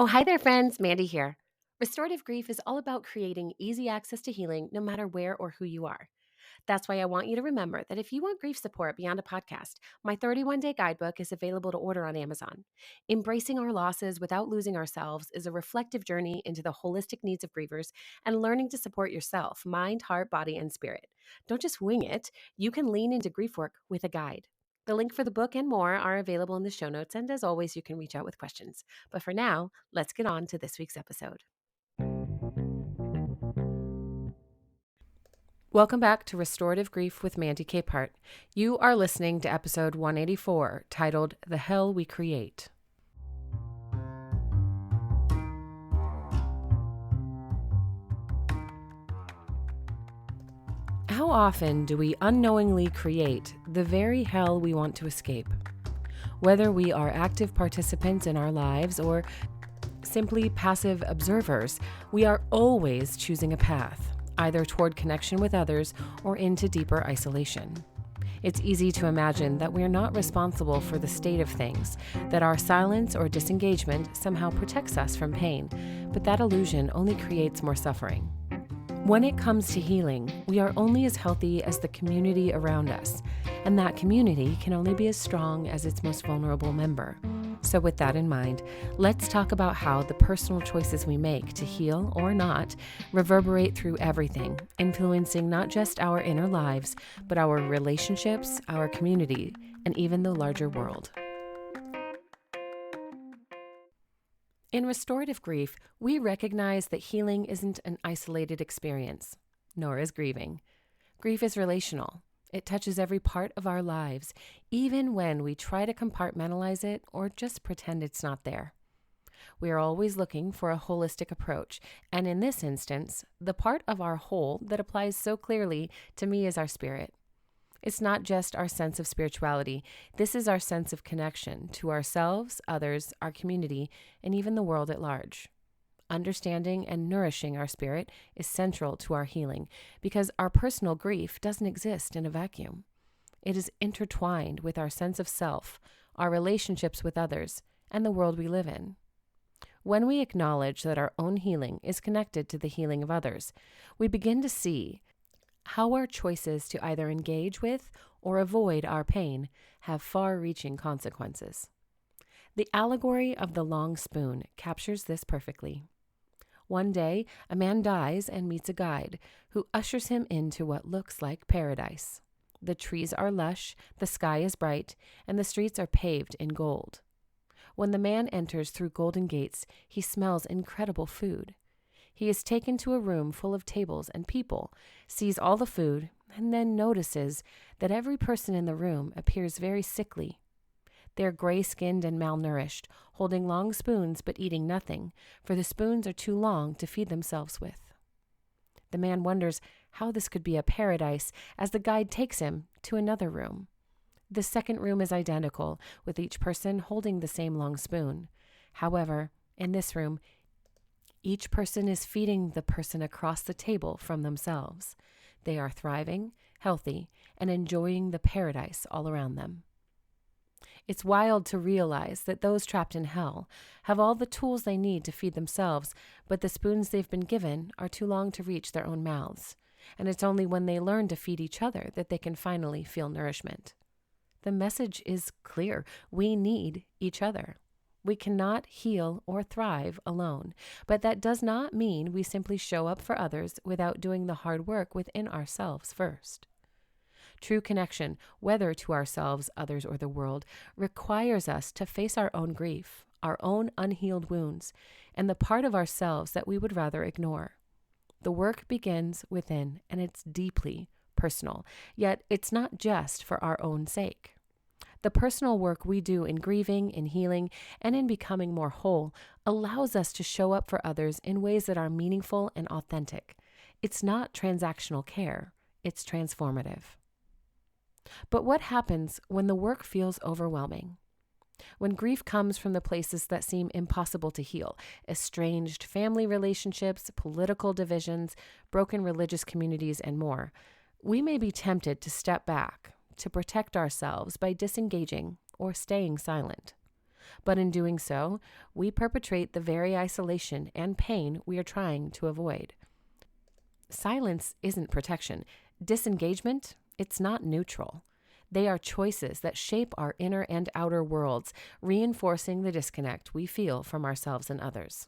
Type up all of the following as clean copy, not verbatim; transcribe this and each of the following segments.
Oh, hi there, friends. Mandy here. Restorative grief is all about creating easy access to healing no matter where or who you are. That's why I want you to remember that if you want grief support beyond a podcast, my 31-day guidebook is available to order on Amazon. Embracing our losses without losing ourselves is a reflective journey into the holistic needs of grievers and learning to support yourself, mind, heart, body, and spirit. Don't just wing it. You can lean into grief work with a guide. The link for the book and more are available in the show notes, and as always, you can reach out with questions. But for now, let's get on to this week's episode. Welcome back to Restorative Grief with Mandy Capehart. You are listening to episode 184, titled The Hell We Create. How often do we unknowingly create the very hell we want to escape? Whether we are active participants in our lives or simply passive observers, we are always choosing a path, either toward connection with others or into deeper isolation. It's easy to imagine that we're not responsible for the state of things, that our silence or disengagement somehow protects us from pain, but that illusion only creates more suffering. When it comes to healing, we are only as healthy as the community around us, and that community can only be as strong as its most vulnerable member. So with that in mind, let's talk about how the personal choices we make to heal or not reverberate through everything, influencing not just our inner lives, but our relationships, our community, and even the larger world. In restorative grief, we recognize that healing isn't an isolated experience, nor is grieving. Grief is relational. It touches every part of our lives, even when we try to compartmentalize it or just pretend it's not there. We are always looking for a holistic approach, and in this instance, the part of our whole that applies so clearly to me is our spirit. It's not just our sense of spirituality. This is our sense of connection to ourselves, others, our community, and even the world at large. Understanding and nourishing our spirit is central to our healing because our personal grief doesn't exist in a vacuum. It is intertwined with our sense of self, our relationships with others, and the world we live in. When we acknowledge that our own healing is connected to the healing of others, we begin to see how our choices to either engage with or avoid our pain have far-reaching consequences. The allegory of the long spoon captures this perfectly. One day, a man dies and meets a guide who ushers him into what looks like paradise. The trees are lush, the sky is bright, and the streets are paved in gold. When the man enters through golden gates, he smells incredible food. He is taken to a room full of tables and people, sees all the food, and then notices that every person in the room appears very sickly. They're gray-skinned and malnourished, holding long spoons but eating nothing, for the spoons are too long to feed themselves with. The man wonders how this could be a paradise as the guide takes him to another room. The second room is identical, with each person holding the same long spoon. However, in this room, each person is feeding the person across the table from themselves. They are thriving, healthy, and enjoying the paradise all around them. It's wild to realize that those trapped in hell have all the tools they need to feed themselves, but the spoons they've been given are too long to reach their own mouths. And it's only when they learn to feed each other that they can finally feel nourishment. The message is clear. We need each other. We cannot heal or thrive alone, but that does not mean we simply show up for others without doing the hard work within ourselves first. True connection, whether to ourselves, others, or the world, requires us to face our own grief, our own unhealed wounds, and the part of ourselves that we would rather ignore. The work begins within, and it's deeply personal, yet it's not just for our own sake. The personal work we do in grieving, in healing, and in becoming more whole allows us to show up for others in ways that are meaningful and authentic. It's not transactional care, it's transformative. But what happens when the work feels overwhelming? When grief comes from the places that seem impossible to heal, estranged family relationships, political divisions, broken religious communities, and more, we may be tempted to step back, to protect ourselves by disengaging or staying silent. But in doing so, we perpetrate the very isolation and pain we are trying to avoid. Silence isn't protection. Disengagement, it's not neutral. They are choices that shape our inner and outer worlds, reinforcing the disconnect we feel from ourselves and others.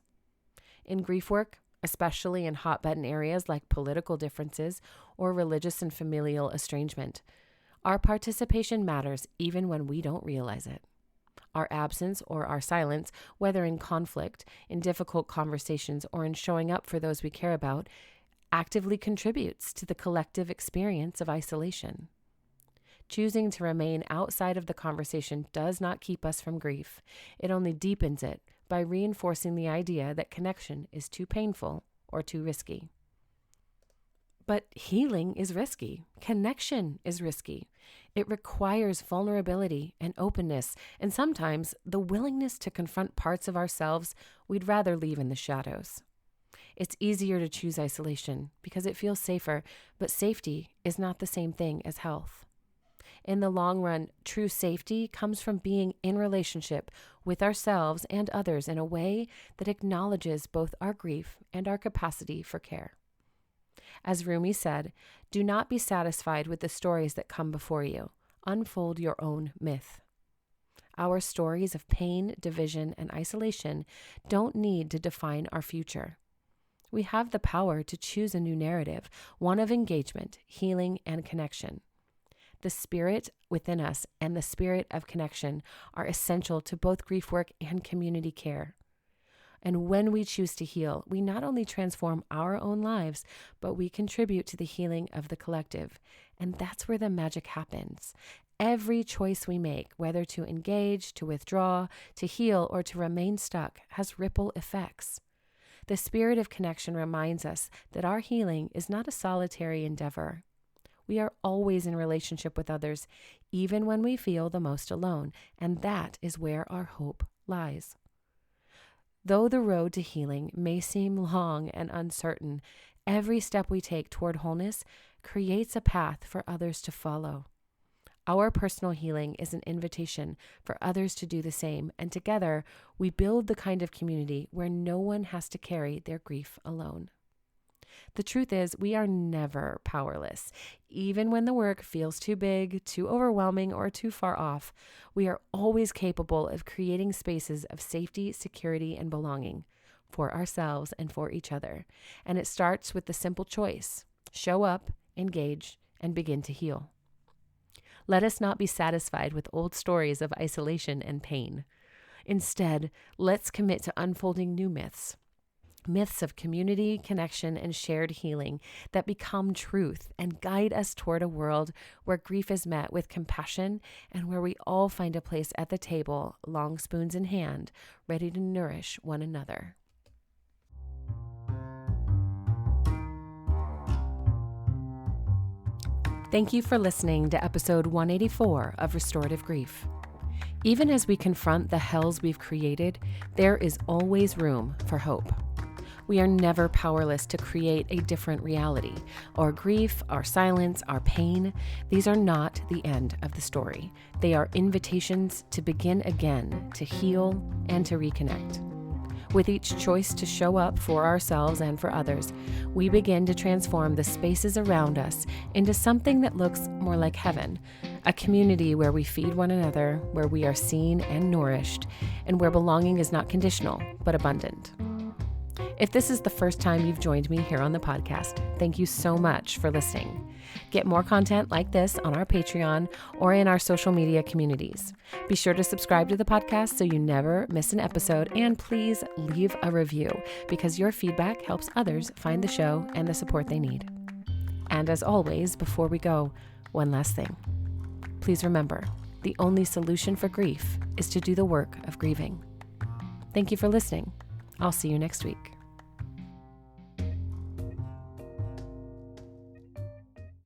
In grief work, especially in hot-button areas like political differences or religious and familial estrangement, our participation matters even when we don't realize it. Our absence or our silence, whether in conflict, in difficult conversations, or in showing up for those we care about, actively contributes to the collective experience of isolation. Choosing to remain outside of the conversation does not keep us from grief. It only deepens it by reinforcing the idea that connection is too painful or too risky. But healing is risky. Connection is risky. It requires vulnerability and openness, and sometimes the willingness to confront parts of ourselves we'd rather leave in the shadows. It's easier to choose isolation because it feels safer, but safety is not the same thing as health. In the long run, true safety comes from being in relationship with ourselves and others in a way that acknowledges both our grief and our capacity for care. As Rumi said, do not be satisfied with the stories that come before you. Unfold your own myth. Our stories of pain, division, and isolation don't need to define our future. We have the power to choose a new narrative, one of engagement, healing, and connection. The spirit within us and the spirit of connection are essential to both grief work and community care. And when we choose to heal, we not only transform our own lives, but we contribute to the healing of the collective. And that's where the magic happens. Every choice we make, whether to engage, to withdraw, to heal, or to remain stuck, has ripple effects. The spirit of connection reminds us that our healing is not a solitary endeavor. We are always in relationship with others, even when we feel the most alone, and that is where our hope lies. Though the road to healing may seem long and uncertain, every step we take toward wholeness creates a path for others to follow. Our personal healing is an invitation for others to do the same, and together we build the kind of community where no one has to carry their grief alone. The truth is, we are never powerless. Even when the work feels too big, too overwhelming, or too far off, we are always capable of creating spaces of safety, security, and belonging for ourselves and for each other. And it starts with the simple choice: show up, engage, and begin to heal. Let us not be satisfied with old stories of isolation and pain. Instead, let's commit to unfolding new myths of community, connection, and shared healing that become truth and guide us toward a world where grief is met with compassion and where we all find a place at the table, long spoons in hand, ready to nourish one another. Thank you for listening to episode 184 of Restorative Grief. Even as we confront the hells we've created, there is always room for hope. We are never powerless to create a different reality. Our grief, our silence, our pain, these are not the end of the story. They are invitations to begin again, to heal, and to reconnect. With each choice to show up for ourselves and for others, we begin to transform the spaces around us into something that looks more like heaven, a community where we feed one another, where we are seen and nourished, and where belonging is not conditional, but abundant. If this is the first time you've joined me here on the podcast, thank you so much for listening. Get more content like this on our Patreon or in our social media communities. Be sure to subscribe to the podcast so you never miss an episode, and please leave a review because your feedback helps others find the show and the support they need. And as always, before we go, one last thing. Please remember, the only solution for grief is to do the work of grieving. Thank you for listening. I'll see you next week.